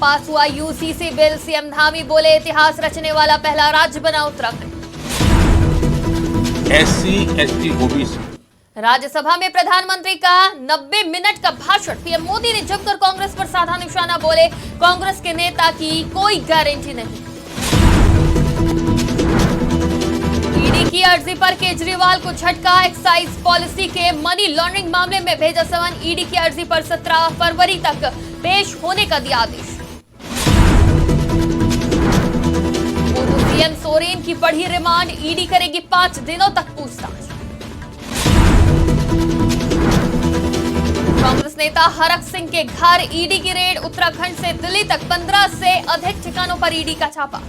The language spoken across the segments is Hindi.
पास हुआ यूसीसी बिल। सीएम धामी बोले इतिहास रचने वाला पहला राज्य बना Uttarakhand. SC, ST, OBC Rajya Sabha में प्रधानमंत्री का 90 मिनट का भाषण। पीएम मोदी ने जमकर कांग्रेस पर साधा निशाना, बोले कांग्रेस के नेता की कोई गारंटी नहीं। ईडी की अर्जी पर केजरीवाल को झटका। एक्साइज पॉलिसी के मनी लॉन्ड्रिंग मामले में भेजा समन। ईडी की अर्जी पर 17 फरवरी तक पेश होने का दिया आदेश। सीएम सोरेन की बढ़ी रिमांड। ईडी करेगी 5 दिनों तक पूछताछ। कांग्रेस नेता हरक सिंह के घर ईडी की रेड। उत्तराखंड से दिल्ली तक 15 से अधिक ठिकानों पर ईडी का छापा।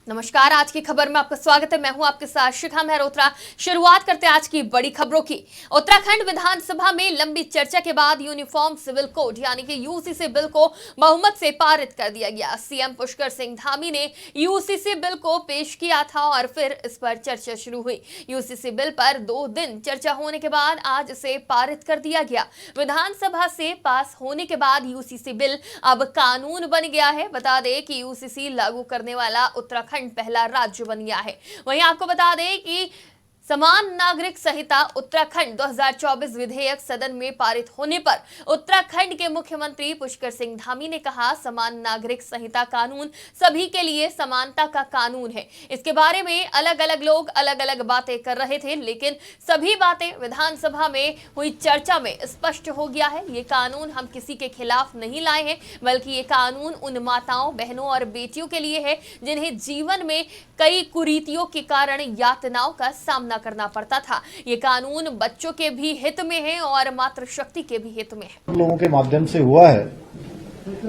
नमस्कार, आज की खबर में आपका स्वागत है। मैं हूं आपके साथ शिखा मेहरोत्रा। शुरुआत करते हैं आज की बड़ी खबरों की। उत्तराखंड विधानसभा में लंबी चर्चा के बाद यूनिफॉर्म सिविल कोड यानी कि यूसीसी बिल को बहुमत से पारित कर दिया गया। सीएम पुष्कर सिंह धामी ने यूसीसी बिल को पेश किया था और फिर इस पर चर्चा शुरू हुई। यूसीसी बिल पर 2 दिन चर्चा होने के बाद आज इसे पारित कर दिया गया। विधानसभा से पास होने के बाद यूसीसी बिल अब कानून बन गया है। बता दें कि यूसीसी लागू करने वाला उत्तराखंड पहला राज्य बन गया है। वहीं आपको बता दें कि समान नागरिक संहिता उत्तराखंड 2024 विधेयक सदन में पारित होने पर उत्तराखंड के मुख्यमंत्री पुष्कर सिंह धामी ने कहा, समान नागरिक संहिता कानून सभी के लिए समानता का कानून है। इसके बारे में अलग अलग लोग अलग अलग बातें कर रहे थे, लेकिन सभी बातें विधानसभा में हुई चर्चा में स्पष्ट हो गया है। ये कानून हम किसी के खिलाफ नहीं लाए हैं, बल्कि ये कानून उन माताओं, बहनों और बेटियों के लिए है जिन्हें जीवन में कई कुरीतियों के कारण यातनाओं का सामना करना पड़ता था। ये कानून बच्चों के भी हित में है और मातृशक्ति के भी हित में है। लोगों के माध्यम से हुआ है।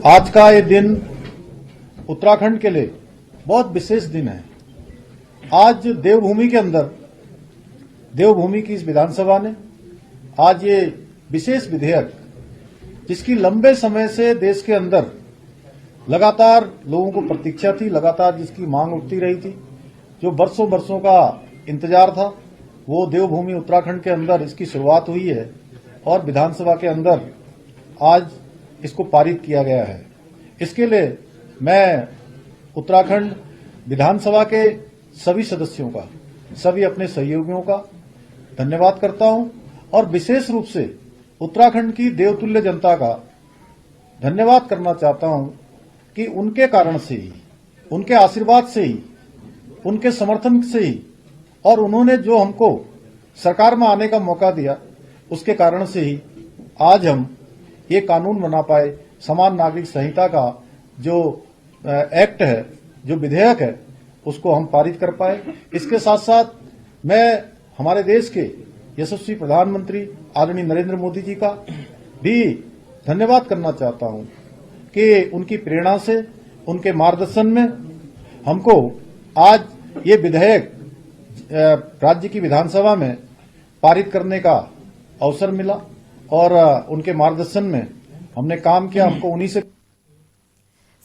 आज का ये दिन उत्तराखंड के लिए बहुत विशेष दिन है। आज देवभूमि के अंदर, देवभूमि की इस विधानसभा ने आज ये विशेष विधेयक, जिसकी लंबे समय से देश के अंदर लगातार लोगों को प्रतीक्षा थी, लगातार जिसकी मांग उठती रही थी, जो वर्षों वर्षों का इंतजार था, वो देवभूमि उत्तराखंड के अंदर इसकी शुरुआत हुई है और विधानसभा के अंदर आज इसको पारित किया गया है। इसके लिए मैं उत्तराखंड विधानसभा के सभी सदस्यों का, सभी अपने सहयोगियों का धन्यवाद करता हूं और विशेष रूप से उत्तराखंड की देवतुल्य जनता का धन्यवाद करना चाहता हूं कि उनके कारण से ही, उनके आशीर्वाद से ही, उनके समर्थन से ही और उन्होंने जो हमको सरकार में आने का मौका दिया, उसके कारण से ही आज हम ये कानून बना पाए। समान नागरिक संहिता का जो एक्ट है, जो विधेयक है, उसको हम पारित कर पाए। इसके साथ साथ मैं हमारे देश के यशस्वी प्रधानमंत्री आदरणीय नरेंद्र मोदी जी का भी धन्यवाद करना चाहता हूं कि उनकी प्रेरणा से, उनके मार्गदर्शन में हमको आज ये विधेयक राज्य की विधानसभा में पारित करने का अवसर मिला और उनके मार्गदर्शन में हमने काम किया। हमको उन्हीं से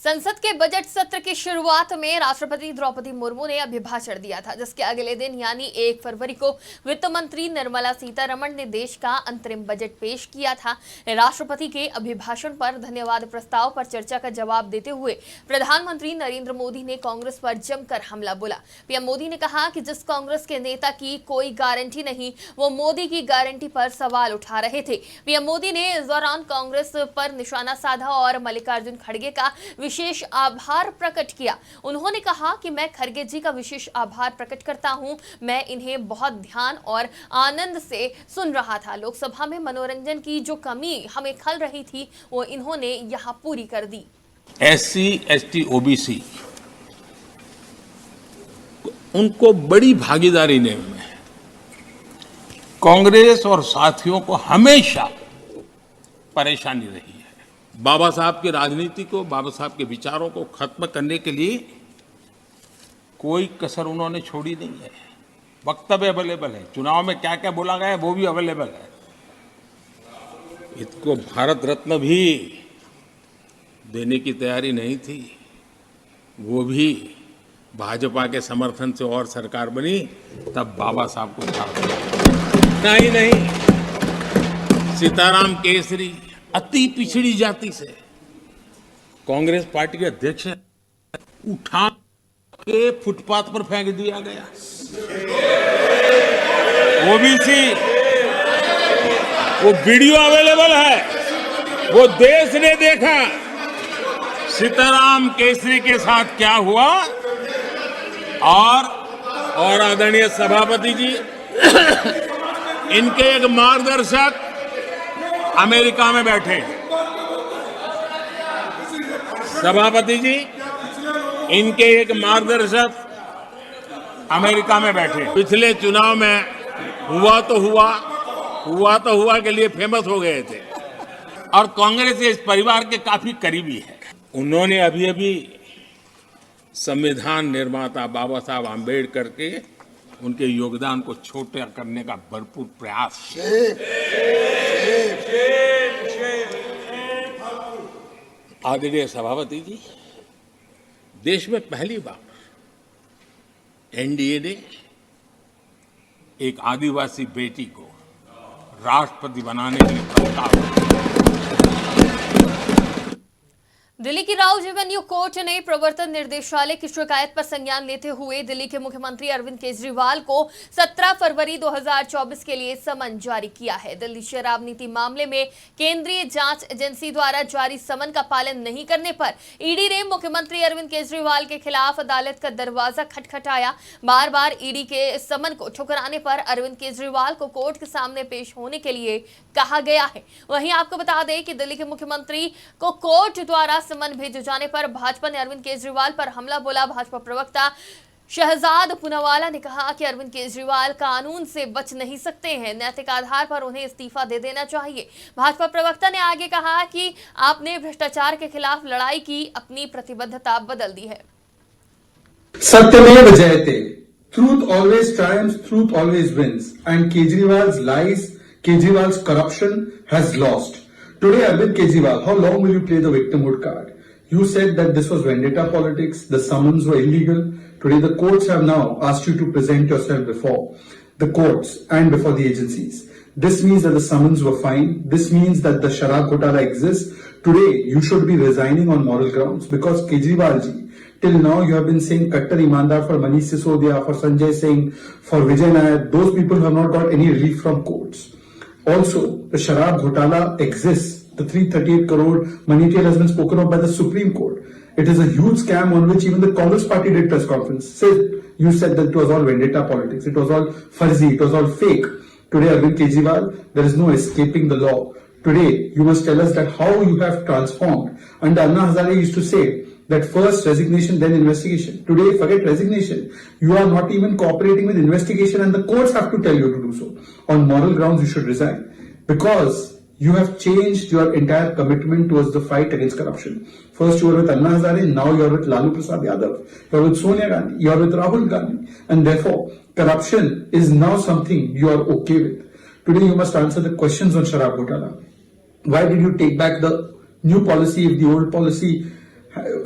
संसद के बजट सत्र की शुरुआत में राष्ट्रपति द्रौपदी मुर्मू ने अभिभाषण दिया था, जिसके अगले दिन यानी 1 फरवरी को वित्त मंत्री निर्मला सीतारमण ने देश का अंतरिम बजट पेश किया था। राष्ट्रपति के अभिभाषण पर धन्यवाद प्रस्ताव पर चर्चा का जवाब देते हुए प्रधानमंत्री नरेंद्र मोदी ने कांग्रेस पर जमकर हमला बोला। पीएम मोदी ने कहा कि जिस कांग्रेस के नेता की कोई गारंटी नहीं, वो मोदी की गारंटी पर सवाल उठा रहे थे। पीएम मोदी ने इस दौरान कांग्रेस पर निशाना साधा और मल्लिकार्जुन खड़गे का विशेष आभार प्रकट किया। उन्होंने कहा कि मैं खड़गे जी का विशेष आभार प्रकट करता हूं। मैं इन्हें बहुत ध्यान और आनंद से सुन रहा था। लोकसभा में मनोरंजन की जो कमी हमें खल रही थी, वो इन्होंने यहां पूरी कर दी। SC, ST, OBC उनको बड़ी भागीदारी ने कांग्रेस और साथियों को हमेशा परेशानी रही है। बाबा साहब की राजनीति को, बाबा साहब के विचारों को खत्म करने के लिए कोई कसर उन्होंने छोड़ी नहीं है। वक्तव्य अवेलेबल है, चुनाव में क्या क्या बोला गया है वो भी अवेलेबल है। इसको भारत रत्न भी देने की तैयारी नहीं थी, वो भी भाजपा के समर्थन से और सरकार बनी, तब बाबा साहब को छाड़ दिया। नहीं, सीताराम केसरी अति पिछड़ी जाति से कांग्रेस पार्टी के अध्यक्ष उठा के फुटपाथ पर फेंक दिया गया। ओबीसी, वो वीडियो अवेलेबल है, वो देश ने देखा सीताराम केसरी के साथ क्या हुआ। और आदरणीय सभापति जी, इनके एक मार्गदर्शक अमेरिका में बैठे। सभापति जी, इनके एक मार्गदर्शक अमेरिका में बैठे। पिछले चुनाव में हुआ तो हुआ के लिए फेमस हो गए थे और कांग्रेस इस परिवार के काफी करीबी है। उन्होंने अभी संविधान निर्माता बाबा साहब आम्बेडकर के उनके योगदान को छोटा करने का भरपूर प्रयास किया। आदरणीय सभापति जी, देश में पहली बार एनडीए ने एक आदिवासी बेटी को राष्ट्रपति बनाने के लिए प्रस्ताव। दिल्ली की राव रेवेन्यू कोर्ट ने प्रवर्तन निर्देशालय की शिकायत पर संज्ञान लेते हुए दिल्ली के मुख्यमंत्री अरविंद केजरीवाल को 17 फरवरी 2024 के लिए समन जारी किया है। दिल्ली शराब नीति मामले में केंद्रीय जांच एजेंसी द्वारा जारी समन का पालन नहीं करने पर ईडी ने मुख्यमंत्री अरविंद केजरीवाल के खिलाफ अदालत का दरवाजा खटखटाया। बार बार ईडी के समन को ठुकराने पर अरविंद केजरीवाल को कोर्ट के सामने पेश होने के लिए कहा गया है। वहीं आपको बता दें कि दिल्ली के मुख्यमंत्री को कोर्ट द्वारा समन भेजे जाने पर भाजपा ने अरविंद केजरीवाल पर हमला बोला। भाजपा प्रवक्ता शहजाद पूनावाला ने कहा कि अरविंद केजरीवाल कानून से बच नहीं सकते हैं, नैतिक आधार पर उन्हें इस्तीफा दे देना चाहिए। भाजपा प्रवक्ता ने आगे कहा कि आपने भ्रष्टाचार के खिलाफ लड़ाई की अपनी प्रतिबद्धता बदल दी है। सत्यमेव जयते, truth always triumphs, truth always wins, and Kejriwal's lies, Kejriwal's corruption has lost. Today, Arvind Kejriwal, how long will you play the victimhood card? You said that this was vendetta politics, the summons were illegal. Today, the courts have now asked you to present yourself before the courts and before the agencies. This means that the summons were fine. This means that the Sharab Ghotala exists. Today, you should be resigning on moral grounds because Kejriwal ji, till now you have been saying Kattar Imandar for Manish Sisodia, for Sanjay Singh, for Vijay Nair. Those people have not got any relief from courts. Also, the Sharab Ghotala exists. The 338 crore money trail has been spoken of by the Supreme Court. It is a huge scam on which even the Congress party did press conference. You said that it was all vendetta politics. It was all fuzzy. It was all fake. Today, Arvind Kejriwal, there is no escaping the law. Today, you must tell us that how you have transformed. And Anna Hazare used to say that first resignation, then investigation. Today, forget resignation. You are not even cooperating with investigation and the courts have to tell you to do so. On moral grounds, you should resign. Because you have changed your entire commitment towards the fight against corruption. First you were with Anna Hazare, now you are with Lalu Prasad Yadav. You are with Sonia Gandhi, you are with Rahul Gandhi. And therefore, corruption is now something you are okay with. Today you must answer the questions on Sharab Ghotala. Why did you take back the new policy of the old policy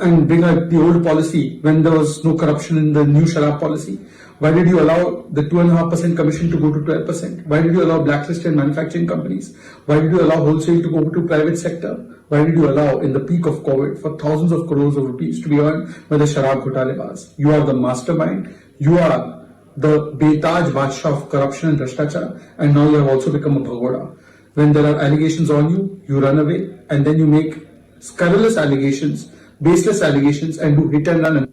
and bring out the old policy when there was no corruption in the new Sharab policy? Why did you allow the 2.5% commission to go to 12%? Why did you allow blacklisted manufacturing companies? Why did you allow wholesale to go to private sector? Why did you allow in the peak of COVID for thousands of crores of rupees to be earned by the Sharab Ghotalebaz? You are the mastermind. You are the Betaj Badshah of corruption and Bhrashtachar, and now you have also become a Bhagoda. When there are allegations on you, you run away and then you make scurrilous allegations, baseless allegations and do hit and run.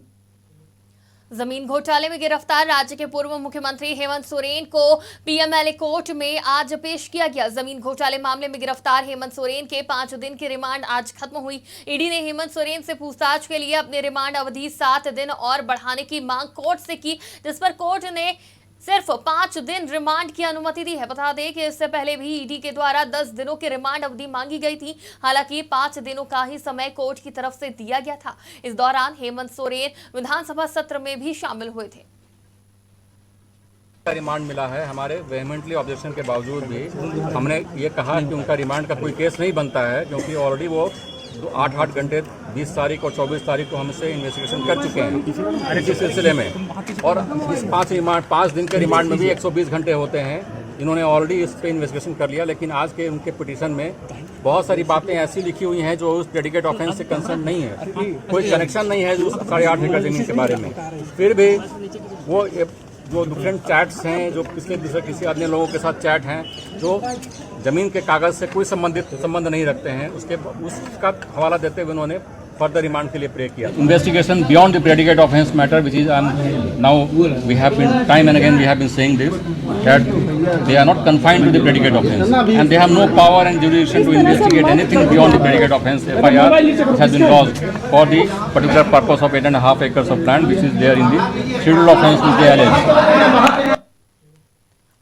जमीन घोटाले में गिरफ्तार राज्य के पूर्व मुख्यमंत्री हेमंत सोरेन को पीएमएलए कोर्ट में आज पेश किया गया। जमीन घोटाले मामले में गिरफ्तार हेमंत सोरेन के 5 दिन की रिमांड आज खत्म हुई। ईडी ने हेमंत सोरेन से पूछताछ के लिए अपनी रिमांड अवधि 7 दिन और बढ़ाने की मांग कोर्ट से की, जिस पर कोर्ट ने सिर्फ 5 दिन रिमांड की अनुमति दी है। बता दें कि इससे पहले भी ईडी के द्वारा 10 दिनों की रिमांड अवधि मांगी गई थी। हालांकि 5 दिनों का ही समय कोर्ट की तरफ से दिया गया था। इस दौरान हेमंत सोरेन विधानसभा सत्र में भी शामिल हुए थे। रिमांड मिला है। हमारे वेहमेंटली ऑब्जेक्शन के बावजूद भी हमने ये कहा कि उनका रिमांड का कोई केस नहीं बनता है, क्योंकि ऑलरेडी वो 8 घंटे 20 तारीख और 24 तारीख को हमसे इन्वेस्टिगेशन कर चुके हैं इसी सिलसिले में। और इस 5 दिन के रिमांड में भी 120 घंटे होते हैं। इन्होंने ऑलरेडी इस पे इन्वेस्टिगेशन कर लिया, लेकिन आज के उनके पिटीशन में बहुत सारी बातें ऐसी लिखी हुई हैं जो उस प्रेडिकेट ऑफेंस से कंसर्न नहीं है, कोई कनेक्शन नहीं है उस 8.5 एकड़ जमीन के बारे में। फिर भी वो जो डिफरेंट चैट्स हैं, जो पिछले दूसरे किसी अन्य लोगों के साथ चैट हैं, जो जमीन के कागज से कोई संबंध नहीं रखते हैं, उसका हवाला देते हुए उन्होंने फर्दर रिमांड के लिए प्रे किया। Investigation beyond the predicate offence matter which is now we have been time and again we have been saying this that they are not confined to the predicate offence and they have no power and jurisdiction to investigate anything beyond the predicate offence. FIR has been lodged for the particular purpose of 8.5 acres of land which is there in the schedule of offence which they allege।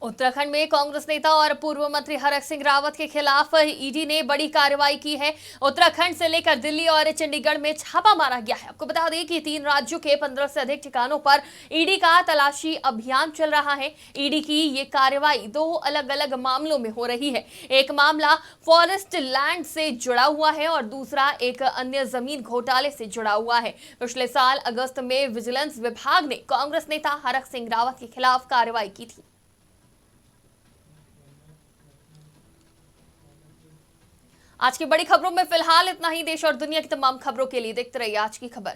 Uttarakhand में कांग्रेस नेता और पूर्व मंत्री हरक सिंह रावत के खिलाफ ईडी ने बड़ी कार्रवाई की है। उत्तराखंड से लेकर दिल्ली और चंडीगढ़ में छापा मारा गया है। आपको बता दें कि 3 राज्यों के 15 से अधिक ठिकानों पर ईडी का तलाशी अभियान चल रहा है। ईडी की ये कार्रवाई 2 अलग अलग मामलों में हो रही है। एक मामला फॉरेस्ट लैंड से जुड़ा हुआ है और दूसरा एक अन्य जमीन घोटाले से जुड़ा हुआ है। पिछले साल अगस्त में विजिलेंस विभाग ने कांग्रेस नेता हरक सिंह रावत के खिलाफ कार्रवाई की थी। आज की बड़ी खबरों में फिलहाल इतना ही। देश और दुनिया की तमाम खबरों के लिए देखते रहिए आज की खबर।